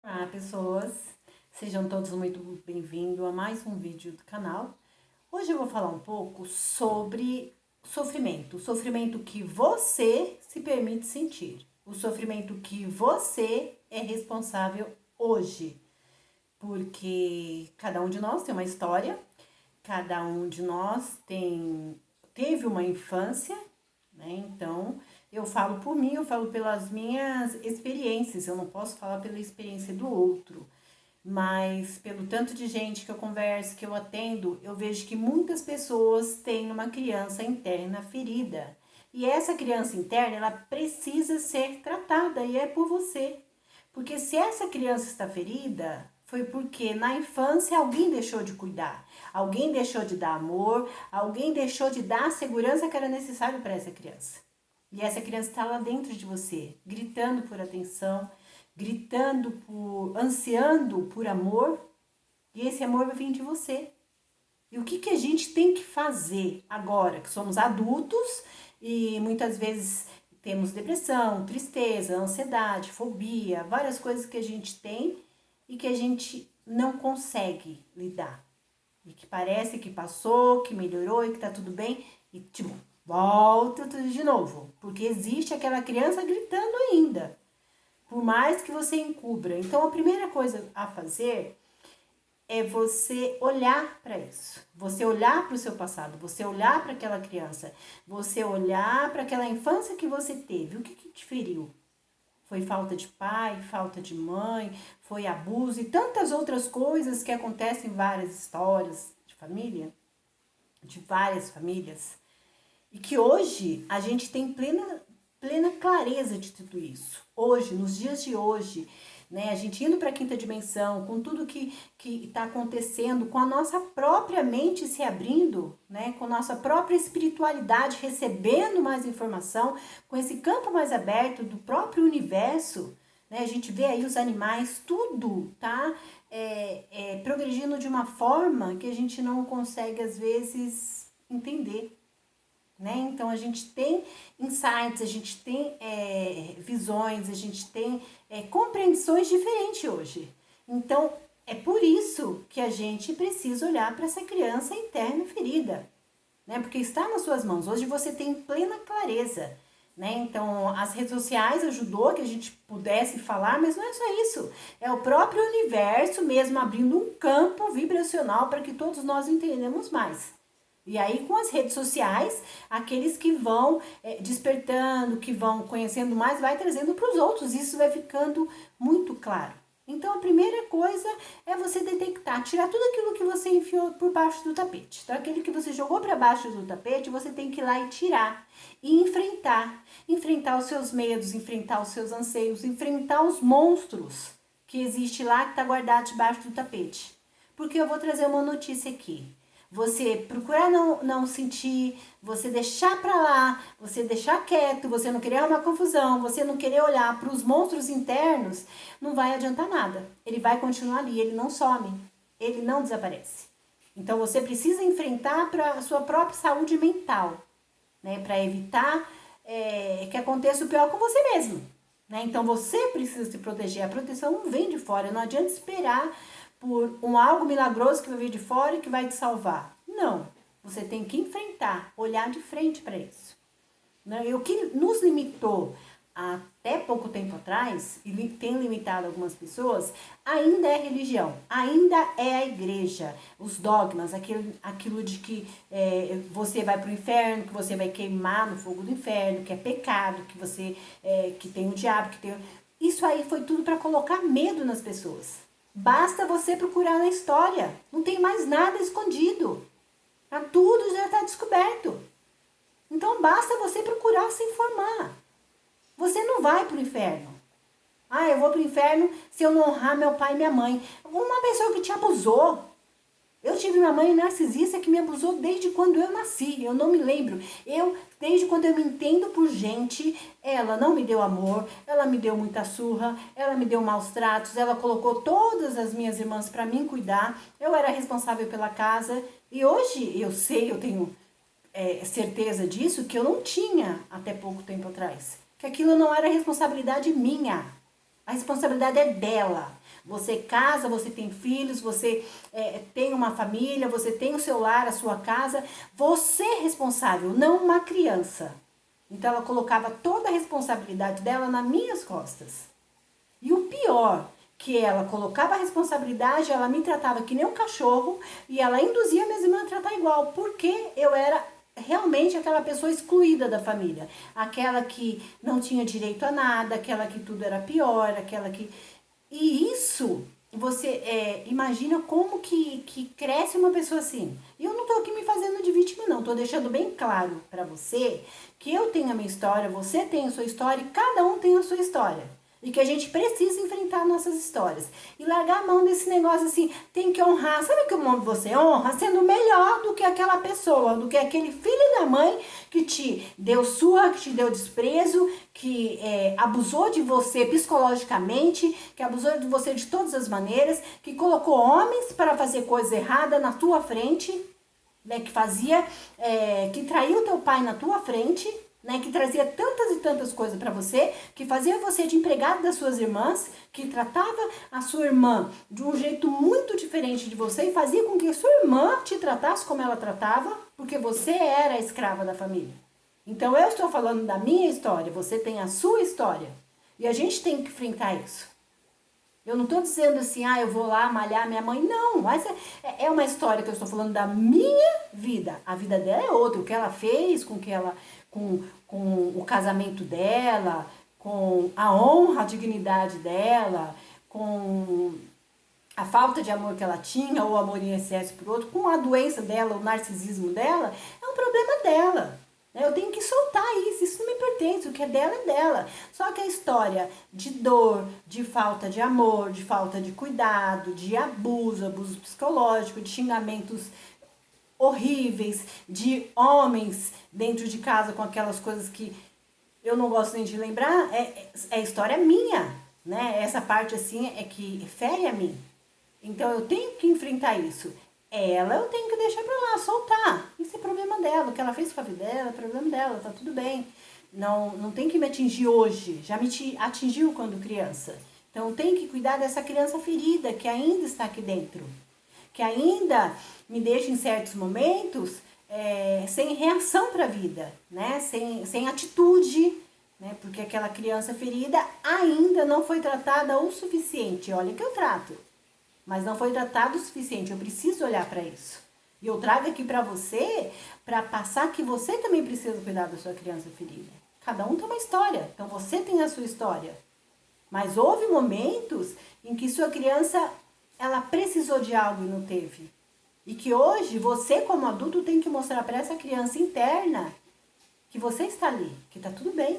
Olá, pessoas! Sejam todos muito bem-vindos a mais um vídeo do canal. Hoje eu vou falar um pouco sobre sofrimento, o sofrimento que você se permite sentir, o sofrimento que você é responsável hoje, porque cada um de nós tem uma história, cada um de nós teve uma infância, né? Então, eu falo por mim, eu falo pelas minhas experiências, eu não posso falar pela experiência do outro, mas pelo tanto de gente que eu converso, que eu atendo, eu vejo que muitas pessoas têm uma criança interna ferida. E essa criança interna, ela precisa ser tratada e é por você. Porque se essa criança está ferida, foi porque na infância alguém deixou de cuidar, alguém deixou de dar amor, alguém deixou de dar a segurança que era necessário para essa criança. E essa criança está lá dentro de você, gritando por atenção, gritando por, ansiando por amor, e esse amor vai vir de você. E o que a gente tem que fazer agora, que somos adultos e muitas vezes temos depressão, tristeza, ansiedade, fobia, várias coisas que a gente tem e que a gente não consegue lidar. E que parece que passou, que melhorou e que tá tudo bem e tipo, volta tudo de novo, porque existe aquela criança gritando ainda, por mais que você encubra. Então a primeira coisa a fazer é você olhar para isso, você olhar para o seu passado, você olhar para aquela criança, você olhar para aquela infância que você teve. O que te feriu? Foi falta de pai, falta de mãe, foi abuso e tantas outras coisas que acontecem em várias histórias de família, de várias famílias, e que hoje a gente tem plena clareza de tudo isso. Hoje, nos dias de hoje, né, a gente indo para a quinta dimensão, com tudo que está acontecendo, com a nossa própria mente se abrindo, né, com a nossa própria espiritualidade recebendo mais informação, com esse campo mais aberto do próprio universo, né, a gente vê aí os animais, tudo tá progredindo de uma forma que a gente não consegue às vezes entender. Né? Então a gente tem insights, a gente tem visões, a gente tem compreensões diferentes hoje. Então é por isso que a gente precisa olhar para essa criança interna ferida, né? Porque está nas suas mãos. Hoje você tem plena clareza. Né? Então as redes sociais ajudou que a gente pudesse falar, mas não é só isso. É o próprio universo mesmo abrindo um campo vibracional para que todos nós entendamos mais. E aí, com as redes sociais, aqueles que vão despertando, que vão conhecendo mais, vai trazendo para os outros. Isso vai ficando muito claro. Então, a primeira coisa é você detectar, tirar tudo aquilo que você enfiou por baixo do tapete. Então, aquilo que você jogou para baixo do tapete, você tem que ir lá e tirar. E enfrentar. Enfrentar os seus medos, enfrentar os seus anseios, enfrentar os monstros que existe lá, que está guardado debaixo do tapete. Porque eu vou trazer uma notícia aqui. Você procurar não sentir, você deixar pra lá, você deixar quieto, você não querer uma confusão, você não querer olhar para os monstros internos, não vai adiantar nada. Ele vai continuar ali, ele não some, ele não desaparece. Então você precisa enfrentar para a sua própria saúde mental, né? Para evitar que aconteça o pior com você mesmo. Né? Então você precisa se proteger. A proteção não vem de fora, não adianta esperar por algo milagroso que vai vir de fora e que vai te salvar. Não, você tem que enfrentar, olhar de frente para isso. Né? E o que nos limitou até pouco tempo atrás, e tem limitado algumas pessoas, ainda é religião, ainda é a igreja, os dogmas, aquilo de que você vai para o inferno, que você vai queimar no fogo do inferno, que é pecado, que você que tem o diabo, que tem... Isso aí foi tudo para colocar medo nas pessoas. Basta você procurar na história, não tem mais nada escondido, tudo já está descoberto. Então basta você procurar se informar. Você não vai para o inferno. Ah, eu vou para o inferno se eu não honrar meu pai e minha mãe. Uma pessoa que te abusou. Eu tive uma mãe narcisista que me abusou desde quando eu nasci. Eu não me lembro. Desde quando eu me entendo por gente, ela não me deu amor, ela me deu muita surra, ela me deu maus tratos, ela colocou todas as minhas irmãs para mim cuidar. Eu era responsável pela casa. E hoje eu sei, eu tenho certeza disso, que eu não tinha até pouco tempo atrás. Que aquilo não era responsabilidade minha. A responsabilidade é dela. Você casa, você tem filhos, você tem uma família, você tem o seu lar, a sua casa. Você é responsável, não uma criança. Então ela colocava toda a responsabilidade dela nas minhas costas. E o pior, que ela colocava a responsabilidade, ela me tratava que nem um cachorro e ela induzia minhas irmãs a tratar igual, porque eu era realmente aquela pessoa excluída da família, aquela que não tinha direito a nada, aquela que tudo era pior, aquela que... E isso, você imagina como que cresce uma pessoa assim. E eu não tô aqui me fazendo de vítima, não. Tô deixando bem claro pra você que eu tenho a minha história, você tem a sua história e cada um tem a sua história. E que a gente precisa enfrentar nossas histórias. E largar a mão desse negócio assim, tem que honrar. Sabe como você honra? Sendo melhor do que aquela pessoa, do que aquele filho da mãe que te deu surra, que te deu desprezo, que abusou de você psicologicamente, que abusou de você de todas as maneiras, que colocou homens para fazer coisa errada na tua frente, né, que traiu teu pai na tua frente, né, que trazia tantas e tantas coisas para você, que fazia você de empregado das suas irmãs, que tratava a sua irmã de um jeito muito diferente de você e fazia com que a sua irmã te tratasse como ela tratava, porque você era a escrava da família. Então eu estou falando da minha história, você tem a sua história. E a gente tem que enfrentar isso. Eu não estou dizendo assim, eu vou lá malhar minha mãe. Não, mas é uma história que eu estou falando da minha vida. A vida dela é outra, o que ela fez com o casamento dela, com a honra, a dignidade dela, com a falta de amor que ela tinha, ou amor em excesso por outro, com a doença dela, o narcisismo dela, é um problema dela. Eu tenho que soltar isso não me pertence, o que é dela é dela. Só que a história de dor, de falta de amor, de falta de cuidado, de abuso psicológico, de xingamentos horríveis, de homens dentro de casa com aquelas coisas que eu não gosto nem de lembrar, é história minha, né? Essa parte assim é que fere a mim. Então eu tenho que enfrentar isso. Ela eu tenho que deixar pra lá, soltar. Isso é problema dela. O que ela fez com a vida dela é problema dela, tá tudo bem. Não tem que me atingir hoje. Já me atingiu quando criança. Então tem que cuidar dessa criança ferida que ainda está aqui dentro. Que ainda me deixa em certos momentos sem reação para a vida, né? Sem atitude, né? Porque aquela criança ferida ainda não foi tratada o suficiente. Olha que eu trato. Mas não foi tratado o suficiente, eu preciso olhar para isso. E eu trago aqui para você, para passar que você também precisa cuidar da sua criança ferida. Cada um tem uma história, então você tem a sua história. Mas houve momentos em que sua criança, ela precisou de algo e não teve. E que hoje, você como adulto tem que mostrar para essa criança interna que você está ali, que está tudo bem.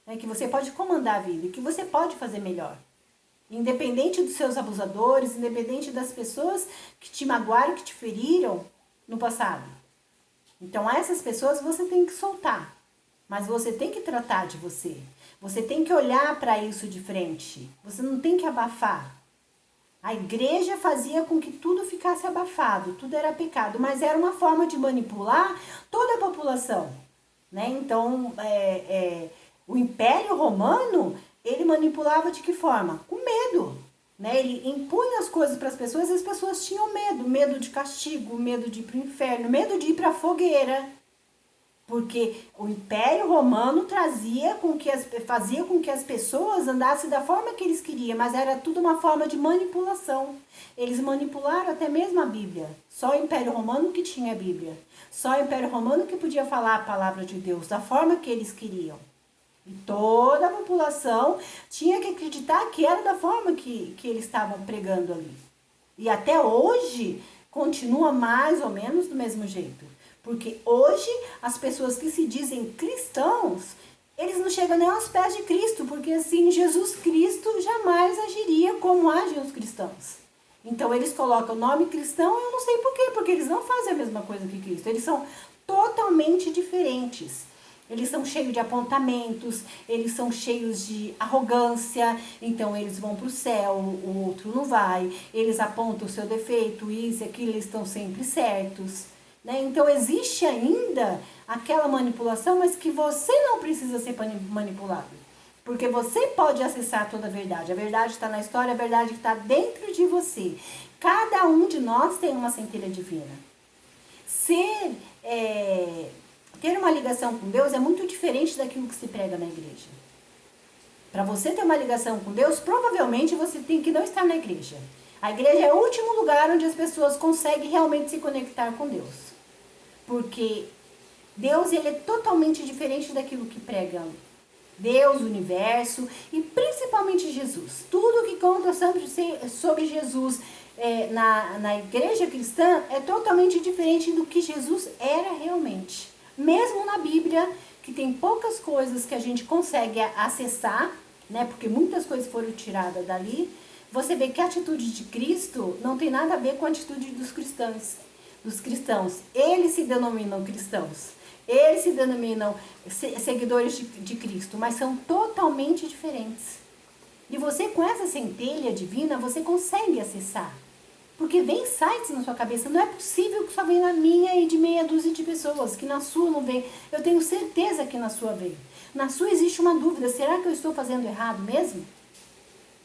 Né? Que você pode comandar a vida, que você pode fazer melhor. Independente dos seus abusadores, independente das pessoas que te magoaram, que te feriram no passado. Então essas pessoas você tem que soltar, mas você tem que tratar de você. Você tem que olhar para isso de frente, você não tem que abafar. A igreja fazia com que tudo ficasse abafado, tudo era pecado, mas era uma forma de manipular toda a população. Né? Então o Império Romano, ele manipulava de que forma? Com medo, né? Ele impunha as coisas para as pessoas e as pessoas tinham medo. Medo de castigo, medo de ir para o inferno, medo de ir para a fogueira. Porque o Império Romano fazia com que as pessoas andassem da forma que eles queriam, mas era tudo uma forma de manipulação. Eles manipularam até mesmo a Bíblia. Só o Império Romano que tinha a Bíblia. Só o Império Romano que podia falar a palavra de Deus da forma que eles queriam. E toda a população tinha que acreditar que era da forma que eles estavam pregando ali. E até hoje continua mais ou menos do mesmo jeito. Porque hoje as pessoas que se dizem cristãos, eles não chegam nem aos pés de Cristo. Porque assim, Jesus Cristo jamais agiria como agem os cristãos. Então eles colocam o nome cristão, eu não sei por quê. Porque eles não fazem a mesma coisa que Cristo. Eles são totalmente diferentes. Eles são cheios de apontamentos, eles são cheios de arrogância, então eles vão para o céu, o outro não vai, eles apontam o seu defeito, isso e aquilo, eles estão sempre certos. Né? Então existe ainda aquela manipulação, mas que você não precisa ser manipulado. Porque você pode acessar toda a verdade. A verdade está na história, a verdade está dentro de você. Cada um de nós tem uma centelha divina. Ter uma ligação com Deus é muito diferente daquilo que se prega na igreja. Para você ter uma ligação com Deus, provavelmente você tem que não estar na igreja. A igreja é o último lugar onde as pessoas conseguem realmente se conectar com Deus. Porque Deus, ele é totalmente diferente daquilo que prega Deus, o universo e principalmente Jesus. Tudo que conta sobre Jesus na igreja cristã é totalmente diferente do que Jesus era realmente. Mesmo na Bíblia, que tem poucas coisas que a gente consegue acessar, né? Porque muitas coisas foram tiradas dali. Você vê que a atitude de Cristo não tem nada a ver com a atitude dos cristãos. Eles se denominam cristãos. Eles se denominam seguidores de Cristo, mas são totalmente diferentes. E você, com essa centelha divina, você consegue acessar. Porque vem insights na sua cabeça. Não é possível que só venha na minha e de meia dúzia de pessoas, que na sua não vem. Eu tenho certeza que na sua vem. Na sua existe uma dúvida. Será que eu estou fazendo errado mesmo?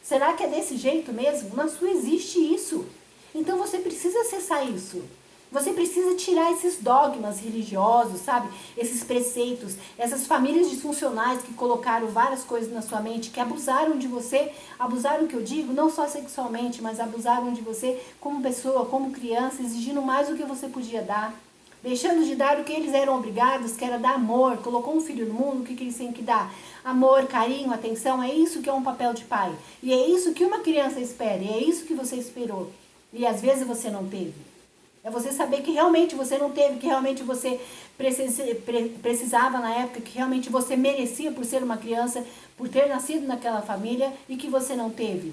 Será que é desse jeito mesmo? Na sua existe isso. Então você precisa acessar isso. Você precisa tirar esses dogmas religiosos, sabe? Esses preceitos, essas famílias disfuncionais que colocaram várias coisas na sua mente, que abusaram de você, abusaram, que eu digo, não só sexualmente, mas abusaram de você como pessoa, como criança, exigindo mais do que você podia dar, deixando de dar o que eles eram obrigados, que era dar amor. Colocou um filho no mundo, o que eles têm que dar? Amor, carinho, atenção, é isso que é um papel de pai. E é isso que uma criança espera, e é isso que você esperou. E às vezes você não teve. É você saber que realmente você não teve, que realmente você precisava na época, que realmente você merecia por ser uma criança, por ter nascido naquela família e que você não teve.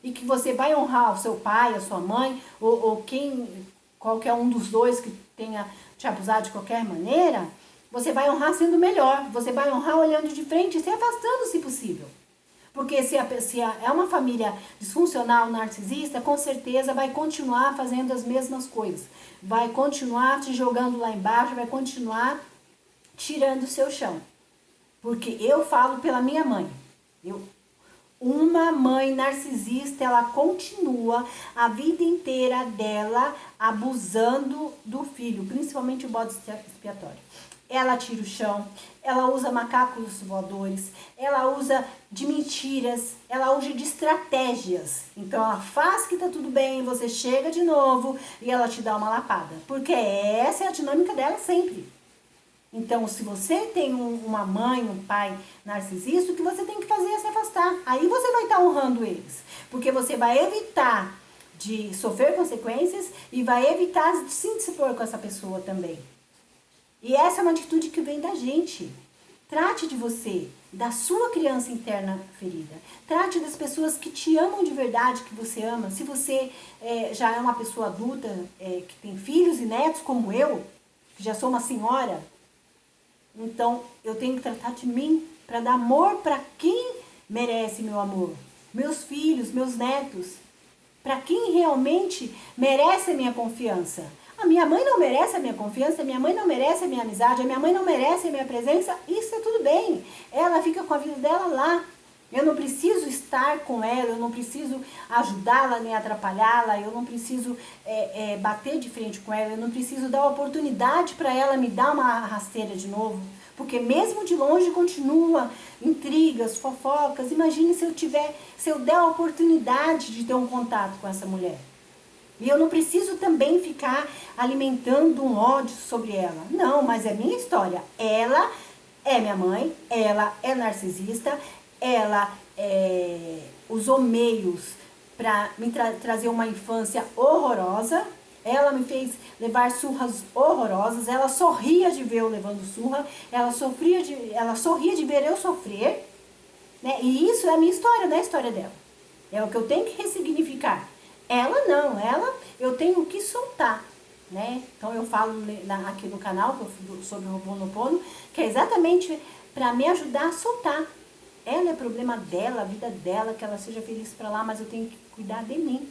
E que você vai honrar o seu pai, a sua mãe, ou qualquer um dos dois que tenha te abusado de qualquer maneira, você vai honrar sendo melhor. Você vai honrar olhando de frente e se afastando, se possível. Porque se é uma família disfuncional, narcisista, com certeza vai continuar fazendo as mesmas coisas. Vai continuar te jogando lá embaixo, vai continuar tirando o seu chão. Porque eu falo pela minha mãe. Uma mãe narcisista, ela continua a vida inteira dela abusando do filho, principalmente o bode expiatório. Ela tira o chão, ela usa macacos voadores, ela usa de mentiras, ela usa de estratégias. Então ela faz que tá tudo bem, você chega de novo e ela te dá uma lapada. Porque essa é a dinâmica dela sempre. Então, se você tem uma mãe, um pai narcisista, o que você tem que fazer é se afastar. Aí você vai estar honrando eles. Porque você vai evitar de sofrer consequências e vai evitar de se dispor com essa pessoa também. E essa é uma atitude que vem da gente. Trate de você, da sua criança interna ferida. Trate das pessoas que te amam de verdade, que você ama. Se você já é uma pessoa adulta, que tem filhos e netos como eu, que já sou uma senhora, então eu tenho que tratar de mim para dar amor para quem merece meu amor. Meus filhos, meus netos. Para quem realmente merece a minha confiança. A minha mãe não merece a minha confiança, a minha mãe não merece a minha amizade, a minha mãe não merece a minha presença, isso é tudo bem. Ela fica com a vida dela lá. Eu não preciso estar com ela, eu não preciso ajudá-la nem atrapalhá-la, eu não preciso bater de frente com ela, eu não preciso dar oportunidade para ela me dar uma rasteira de novo. Porque mesmo de longe continua intrigas, fofocas. Imagine se eu der a oportunidade de ter um contato com essa mulher. E eu não preciso também ficar alimentando um ódio sobre ela. Não, mas é minha história. Ela é minha mãe, ela é narcisista, ela usou meios para me trazer uma infância horrorosa. Ela me fez levar surras horrorosas. Ela sorria de ver eu levando surra. Ela sorria de ver eu sofrer. Né? E isso é a minha história, não é a história dela. É o que eu tenho que ressignificar. Ela não, eu tenho que soltar, né? Então eu falo aqui no canal sobre o Ho'oponopono, que é exatamente para me ajudar a soltar. Ela é problema dela, a vida dela, que ela seja feliz para lá, mas eu tenho que cuidar de mim.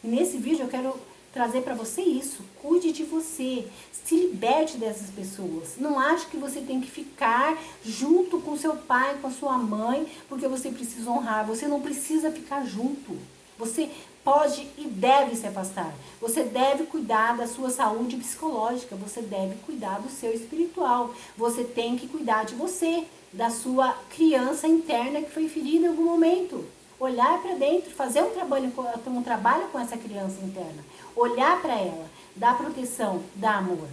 E nesse vídeo eu quero trazer para você isso. Cuide de você. Se liberte dessas pessoas. Não ache que você tem que ficar junto com seu pai, com a sua mãe, porque você precisa honrar. Você não precisa ficar junto. Você pode e deve se afastar. Você deve cuidar da sua saúde psicológica. Você deve cuidar do seu espiritual. Você tem que cuidar de você, da sua criança interna que foi ferida em algum momento. Olhar para dentro, fazer um trabalho com essa criança interna. Olhar para ela, dar proteção, dar amor.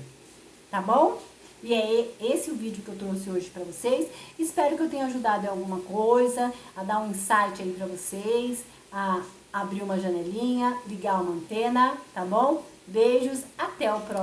Tá bom? E é esse o vídeo que eu trouxe hoje para vocês. Espero que eu tenha ajudado em alguma coisa, a dar um insight aí para vocês, a abrir uma janelinha, ligar uma antena, tá bom? Beijos, até o próximo.